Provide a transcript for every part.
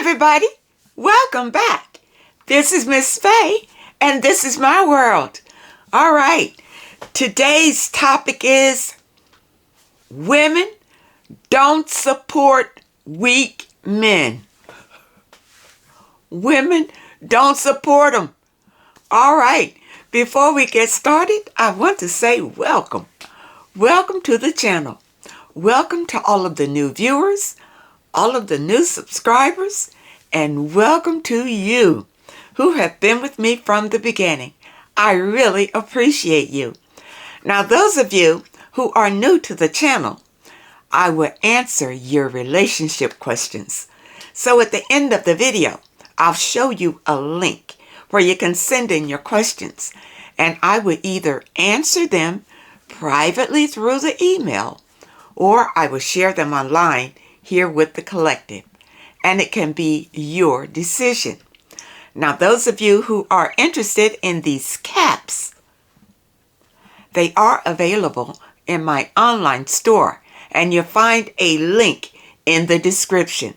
everybody. Welcome back. This is Miss Faye, and this is my world. All right. Today's topic is women don't support weak men. Women don't support them. All right. Before we get started, I want to say welcome. Welcome to the channel. Welcome to all of the new viewers, all of the new subscribers, and welcome to you who have been with me from the beginning. I really appreciate you. Now, those of you who are new to the channel, I will answer your relationship questions. So at the end of the video, I'll show you a link where you can send in your questions, and I will either answer them privately through the email, or I will share them online here with the collective, and it can be your decision. Now, those of you who are interested in these caps, they are available in my online store, and you'll find a link in the description.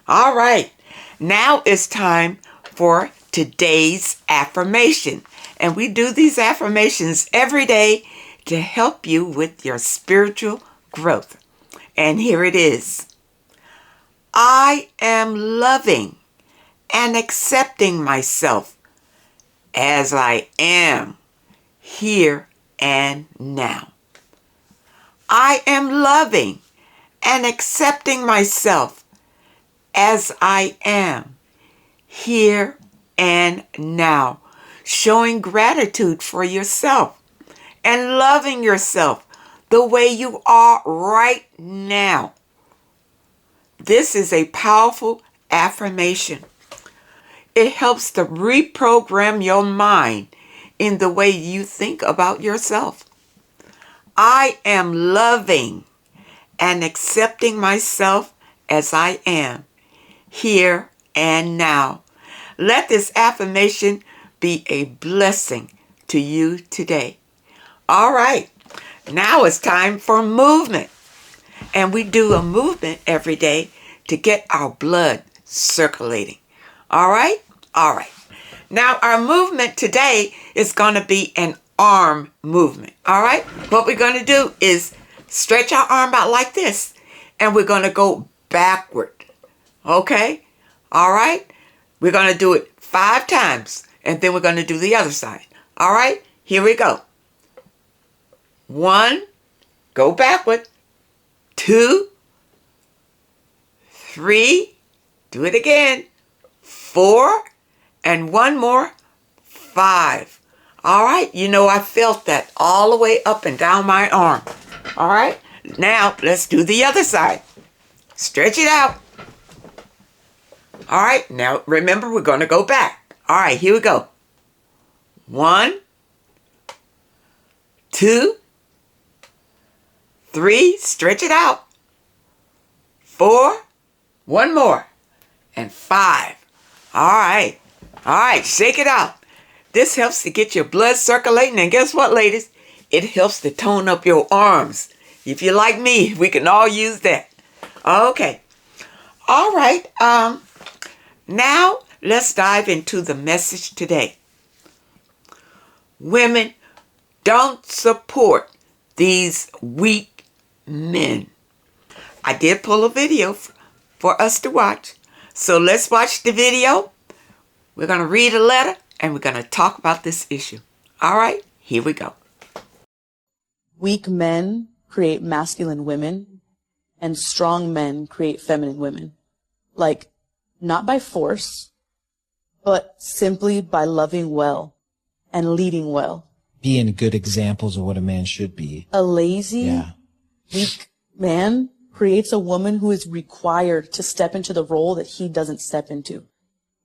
All right, now it's time for today's affirmation, and we do these affirmations every day to help you with your spiritual growth. And here it is. I am loving and accepting myself as I am here and now. I am loving and accepting myself as I am here and now. Showing gratitude for yourself and loving yourself the way you are right now. This is a powerful affirmation. It helps to reprogram your mind in the way you think about yourself. I am loving and accepting myself as I am, here and now. Let this affirmation be a blessing to you today. All right, now it's time for movement. And we do a movement every day to get our blood circulating. All right? All right. Now, our movement today is going to be an arm movement. All right? What we're going to do is stretch our arm out like this, and we're going to go backward. Okay? All right? We're going to do it 5 times, and then we're going to do the other side. All right? Here we go. 1, go backward. 2, 3, do it again. 4, and 1 more, 5. All right, you know I felt that all the way up and down my arm. All right, now let's do the other side. Stretch it out. All right, now remember we're going to go back. All right, here we go. 1, 2, 3, stretch it out. 4, 1 more, and 5. All right. All right, shake it out. This helps to get your blood circulating, and guess what, ladies? It helps to tone up your arms. If you're like me, we can all use that. Okay. All right. Now let's dive into the message today. Women don't support these weak men. I did pull a video for us to watch. So let's watch the video. We're going to read a letter and we're going to talk about this issue. All right, here we go. Weak men create masculine women, and strong men create feminine women. Like, not by force, but simply by loving well and leading well. Being good examples of what a man should be. A lazy, weak man creates a woman who is required to step into the role that he doesn't step into.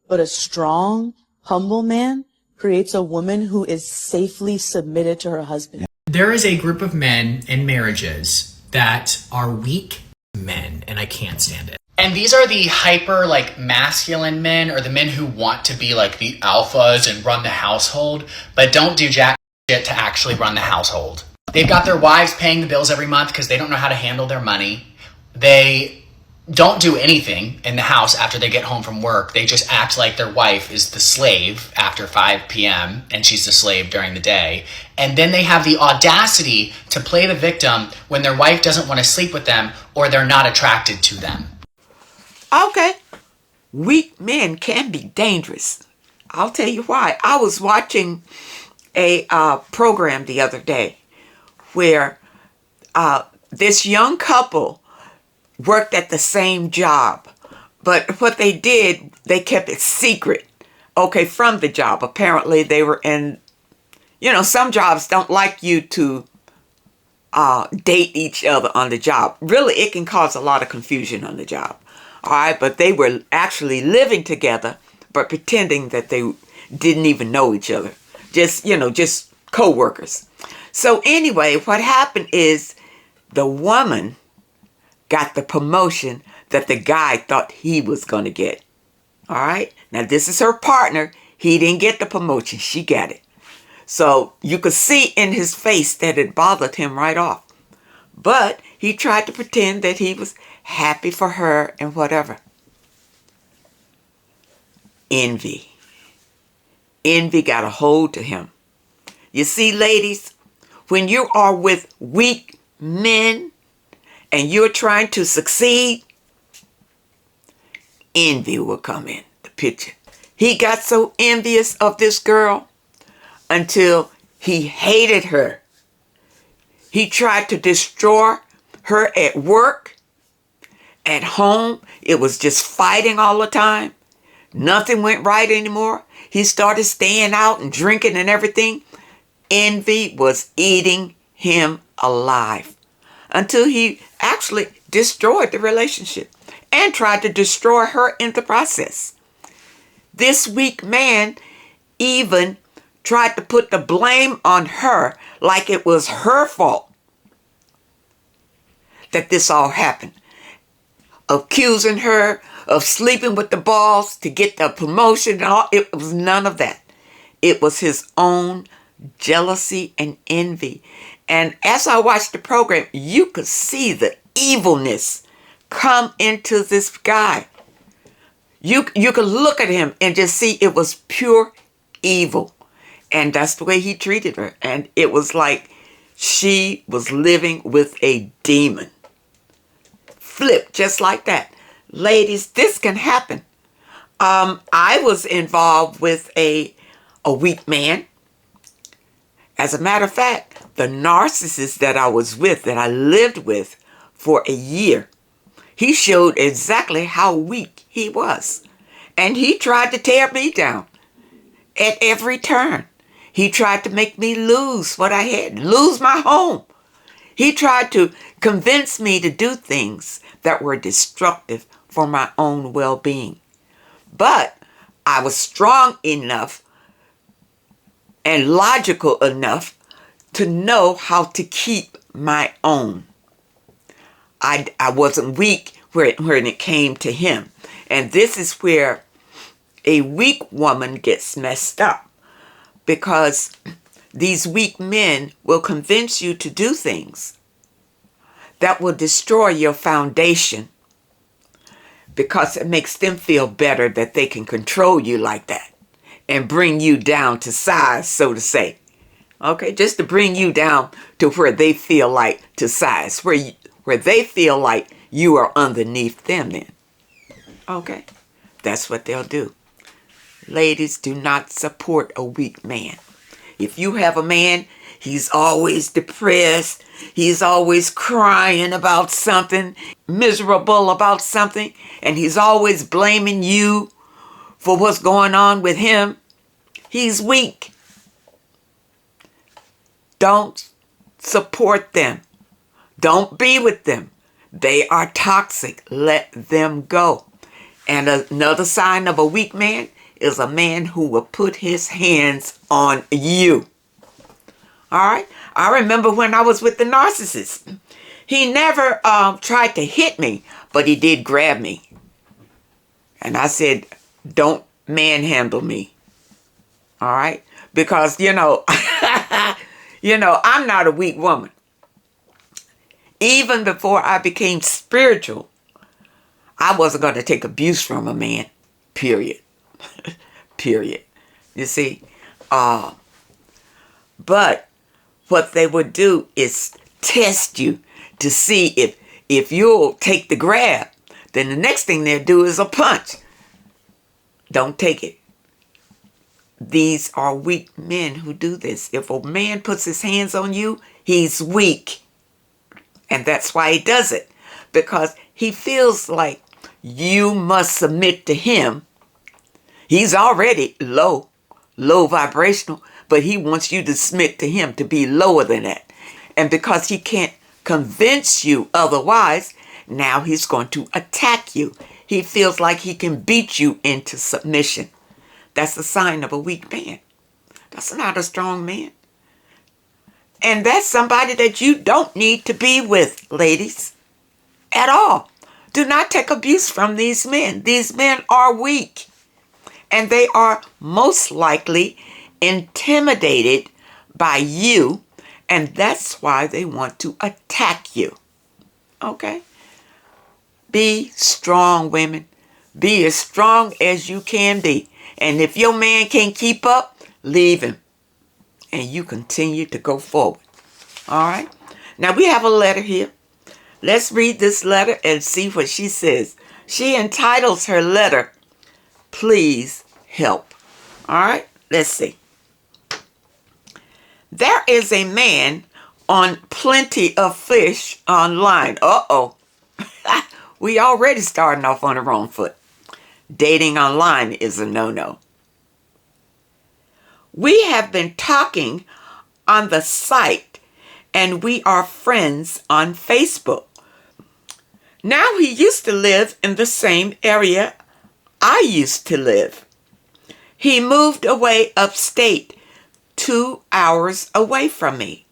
But a strong, humble man creates a woman who is safely submitted to her husband. There is a group of men in marriages that are weak men, and I can't stand it. And these are the hyper, masculine men, or the men who want to be, the alphas and run the household, but don't do jack shit to actually run the household. They've got their wives paying the bills every month because they don't know how to handle their money. They don't do anything in the house after they get home from work. They just act like their wife is the slave after 5 p.m. and she's the slave during the day. And then they have the audacity to play the victim when their wife doesn't want to sleep with them or they're not attracted to them. Okay. Weak men can be dangerous. I'll tell you why. I was watching a program the other day where this young couple worked at the same job. But what they did, they kept it secret. Okay, from the job. Apparently they were in, some jobs don't like you to date each other on the job. Really, it can cause a lot of confusion on the job. All right, but they were actually living together, but pretending that they didn't even know each other. Just co-workers. So anyway, what happened is the woman got the promotion that the guy thought he was going to get. All right. Now, this is her partner. He didn't get the promotion. She got it. So you could see in his face that it bothered him right off. But he tried to pretend that he was happy for her and whatever. Envy. Envy got a hold to him. You see, ladies, when you are with weak men, and you're trying to succeed, envy will come in the picture. He got so envious of this girl until he hated her. He tried to destroy her at work, at home. It was just fighting all the time. Nothing went right anymore. He started staying out and drinking and everything. Envy was eating him alive until he actually destroyed the relationship and tried to destroy her in the process. This weak man even tried to put the blame on her like it was her fault that this all happened. Accusing her of sleeping with the boss to get the promotion and all. It was none of that. It was his own jealousy and envy. And as I watched the program, you could see the evilness come into this guy. You could look at him and just see it was pure evil. And that's the way he treated her. And it was like she was living with a demon. Flip, just like that. Ladies, this can happen. I was involved with a weak man. As a matter of fact, the narcissist that I was with, that I lived with for a year, he showed exactly how weak he was. And he tried to tear me down at every turn. He tried to make me lose what I had, lose my home. He tried to convince me to do things that were destructive for my own well-being. But I was strong enough and logical enough to know how to keep my own. I wasn't weak when it came to him. And this is where a weak woman gets messed up, because these weak men will convince you to do things that will destroy your foundation, because it makes them feel better that they can control you like that and bring you down to size, so to say. Okay, just to bring you down to where they feel like to size, where they feel like you are underneath them then. Okay, that's what they'll do. Ladies, do not support a weak man. If you have a man, he's always depressed, he's always crying about something, miserable about something, and he's always blaming you for what's going on with him, he's weak. Don't support them. Don't be with them. They are toxic. Let them go. And another sign of a weak man is a man who will put his hands on you. All right? I remember when I was with the narcissist. He never tried to hit me, but he did grab me. And I said, don't manhandle me. All right? Because, I'm not a weak woman. Even before I became spiritual, I wasn't going to take abuse from a man, period. Period. You see? But what they would do is test you to see if you'll take the grab. Then the next thing they'll do is a punch. Don't take it. These are weak men who do this. If a man puts his hands on you, he's weak. And that's why he does it. Because he feels like you must submit to him. He's already low vibrational, but he wants you to submit to him to be lower than that. And because he can't convince you otherwise, now he's going to attack you. He feels like he can beat you into submission. That's a sign of a weak man. That's not a strong man. And that's somebody that you don't need to be with, ladies, at all. Do not take abuse from these men. These men are weak. And they are most likely intimidated by you. And that's why they want to attack you. Okay? Be strong, women. Be as strong as you can be. And if your man can't keep up, leave him. And you continue to go forward. All right? Now we have a letter here. Let's read this letter and see what she says. She entitles her letter, Please Help. All right? Let's see. There is a man on Plenty of Fish online. Uh-oh. We already starting off on the wrong foot. Dating online is a no-no. We have been talking on the site and we are friends on Facebook. Now he used to live in the same area I used to live. He moved away upstate, 2 hours away from me.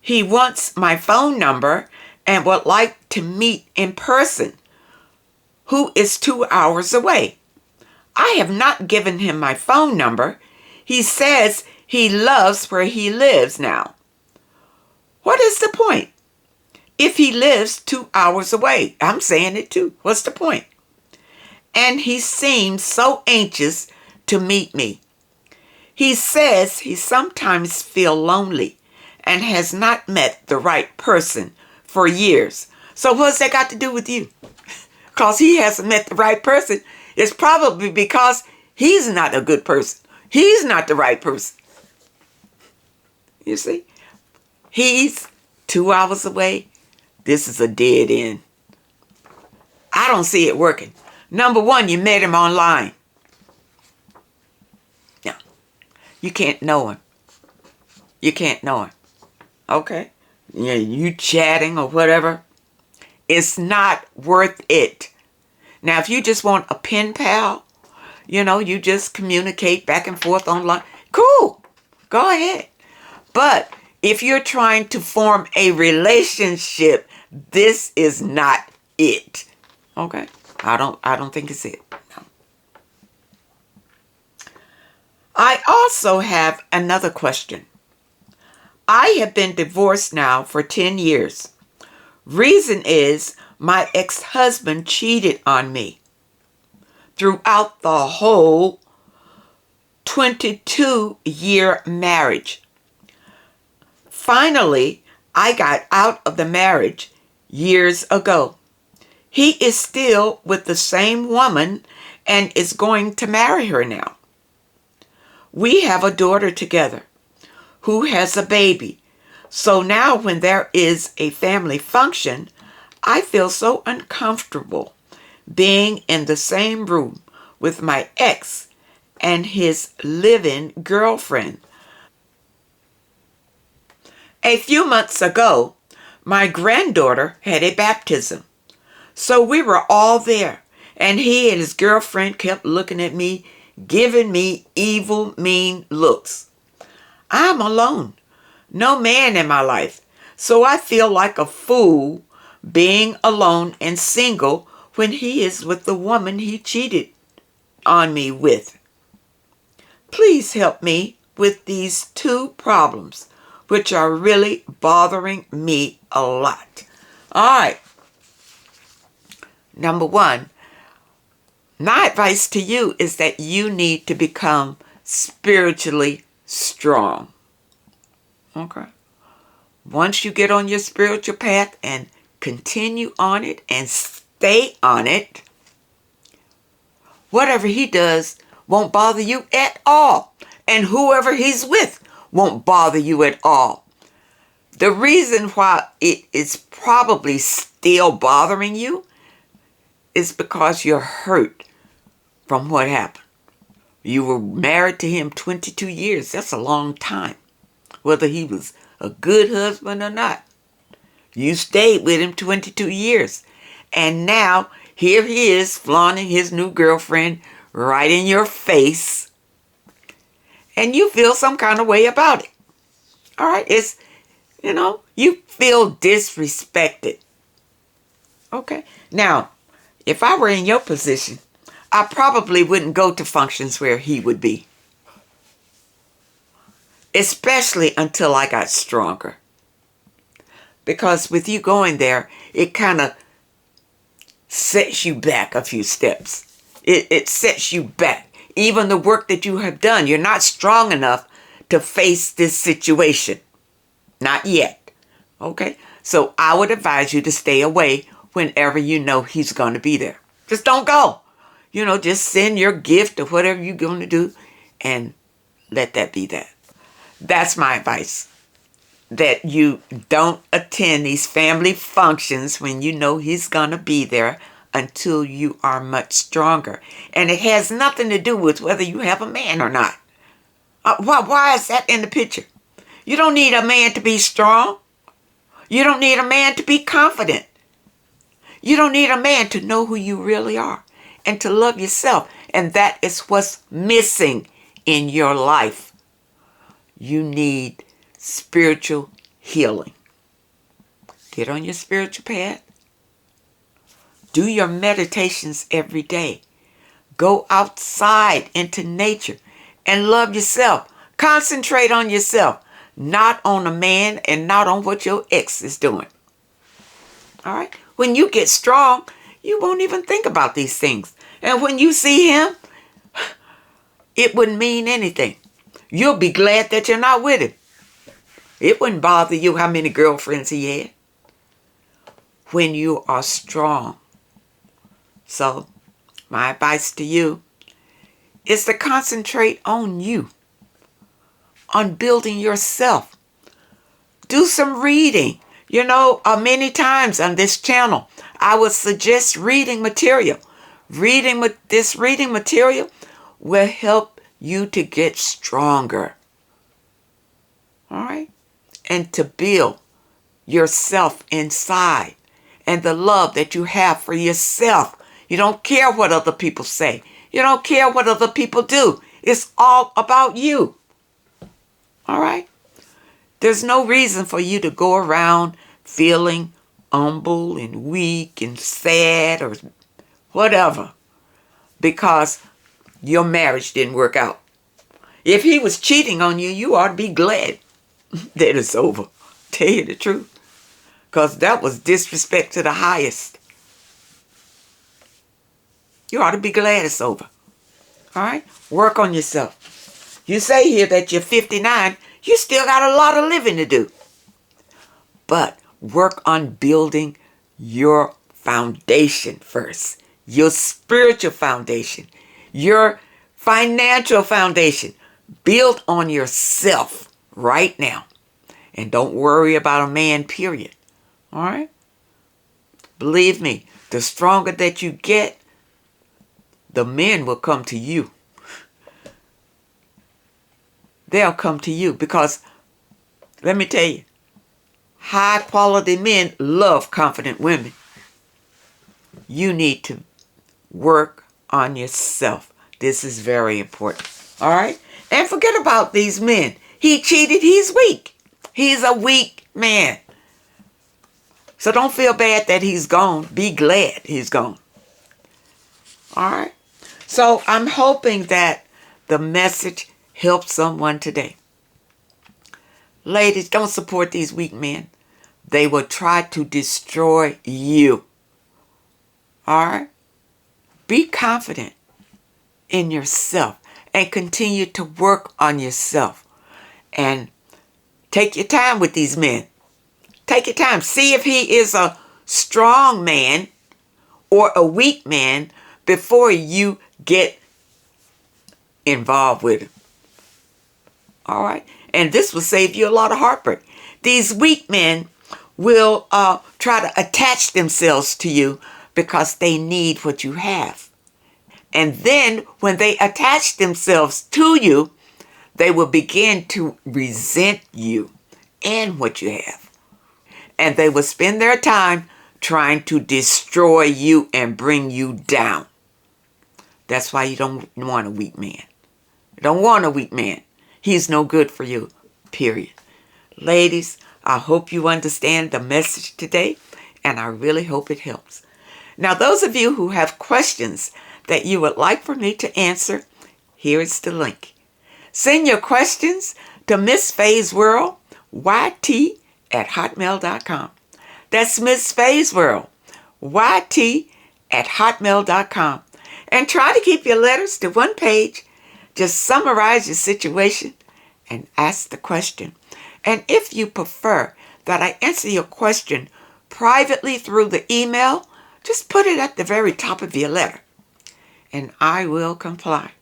He wants my phone number and would like to meet in person, who is 2 hours away. I have not given him my phone number. He says he loves where he lives now. What is the point? If he lives 2 hours away, I'm saying it too. What's the point? And he seems so anxious to meet me. He says he sometimes feels lonely and has not met the right person for years. So what's that got to do with you? Because he hasn't met the right person. It's probably because he's not a good person. He's not the right person. You see? He's 2 hours away. This is a dead end. I don't see it working. Number one, you met him online. No. You can't know him. You can't know him. Okay? Yeah, you chatting or whatever. It's not worth it. Now, if you just want a pen pal, you just communicate back and forth online. Cool. Go ahead. But if you're trying to form a relationship, this is not it. Okay? I don't think it's it. No. I also have another question. I have been divorced now for 10 years. Reason is my ex-husband cheated on me throughout the whole 22-year marriage. Finally, I got out of the marriage years ago. He is still with the same woman and is going to marry her now. We have a daughter together who has a baby. So now when there is a family function, I feel so uncomfortable being in the same room with my ex and his live-in girlfriend. A few months ago, my granddaughter had a baptism. So we were all there, and he and his girlfriend kept looking at me, giving me evil, mean looks. I'm alone. No man in my life. So I feel like a fool being alone and single when he is with the woman he cheated on me with. Please help me with these two problems, which are really bothering me a lot. All right. Number one, my advice to you is that you need to become spiritually strong. Okay. Once you get on your spiritual path and continue on it and stay on it, whatever he does won't bother you at all. And whoever he's with won't bother you at all. The reason why it is probably still bothering you is because you're hurt from what happened. You were married to him 22 years. That's a long time. Whether he was a good husband or not. You stayed with him 22 years. And now, here he is flaunting his new girlfriend right in your face. And you feel some kind of way about it. All right? It's, you feel disrespected. Okay? Now, if I were in your position, I probably wouldn't go to functions where he would be. Especially until I got stronger. Because with you going there, it kind of sets you back a few steps. It sets you back. Even the work that you have done, you're not strong enough to face this situation. Not yet. Okay? So I would advise you to stay away whenever you know he's going to be there. Just don't go. Just send your gift or whatever you're going to do and let that be that. That's my advice. That you don't attend these family functions when you know he's going to be there until you are much stronger. And it has nothing to do with whether you have a man or not. Why is that in the picture? You don't need a man to be strong. You don't need a man to be confident. You don't need a man to know who you really are and to love yourself. And that is what's missing in your life. You need spiritual healing. Get on your spiritual path. Do your meditations every day. Go outside into nature and love yourself. Concentrate on yourself, not on a man and not on what your ex is doing. All right? When you get strong, you won't even think about these things. And when you see him, it wouldn't mean anything. You'll be glad that you're not with him. It wouldn't bother you how many girlfriends he had. When you are strong. So, my advice to you is to concentrate on you. On building yourself. Do some reading. Many times on this channel, I would suggest reading material. This reading material will help you to get stronger. All right? And to build yourself inside and the love that you have for yourself. You don't care what other people say. You don't care what other people do. It's all about you. All right? There's no reason for you to go around feeling humble and weak and sad or whatever because your marriage didn't work out. If he was cheating on you, you ought to be glad that it's over. Tell you the truth. Because that was disrespect to the highest. You ought to be glad it's over. All right? Work on yourself. You say here that you're 59. You still got a lot of living to do. But work on building your foundation first. Your spiritual foundation. Your financial foundation. Build on yourself right now. And don't worry about a man, period. All right? Believe me, the stronger that you get, the men will come to you. They'll come to you because, let me tell you, high quality men love confident women. You need to work on yourself. This is very important. All right? And forget about these men. He cheated. He's weak. He's a weak man. So don't feel bad that he's gone. Be glad he's gone. All right? So I'm hoping that the message helps someone today. Ladies, don't support these weak men. They will try to destroy you. All right? Be confident in yourself and continue to work on yourself. And take your time with these men. Take your time. See if he is a strong man or a weak man before you get involved with him. All right? And this will save you a lot of heartbreak. These weak men will try to attach themselves to you because they need what you have. And then when they attach themselves to you, they will begin to resent you and what you have. And they will spend their time trying to destroy you and bring you down. That's why you don't want a weak man. You don't want a weak man. He's no good for you, period. Ladies, I hope you understand the message today, and I really hope it helps. Now, those of you who have questions that you would like for me to answer, here is the link. Send your questions to Miss Faye's World, YT@hotmail.com. That's Miss Faye's World, YT@hotmail.com. And try to keep your letters to one page. Just summarize your situation and ask the question. And if you prefer that I answer your question privately through the email, just put it at the very top of your letter, and I will comply.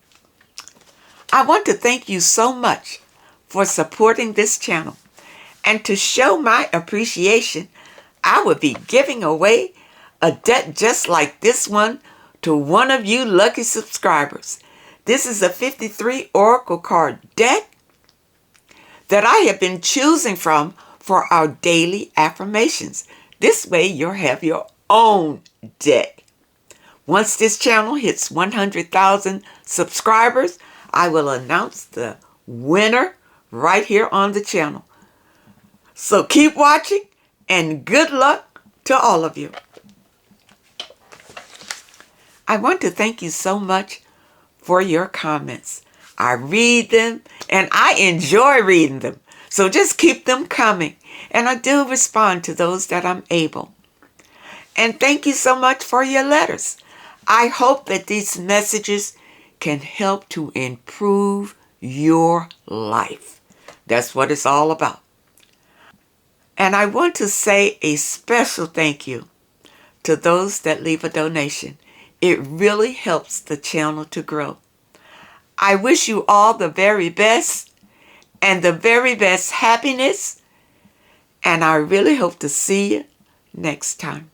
I want to thank you so much for supporting this channel. And to show my appreciation, I will be giving away a deck just like this one to one of you lucky subscribers. This is a 53 Oracle card deck that I have been choosing from for our daily affirmations. This way you'll have your own deck. Once this channel hits 100,000 subscribers, I will announce the winner right here on the channel. So keep watching, and good luck to all of you. I want to thank you so much for your comments. I read them, and I enjoy reading them. So just keep them coming. And I do respond to those that I'm able. And thank you so much for your letters. I hope that these messages can help to improve your life. That's what it's all about. And I want to say a special thank you to those that leave a donation. It really helps the channel to grow. I wish you all the very best and the very best happiness. And I really hope to see you next time.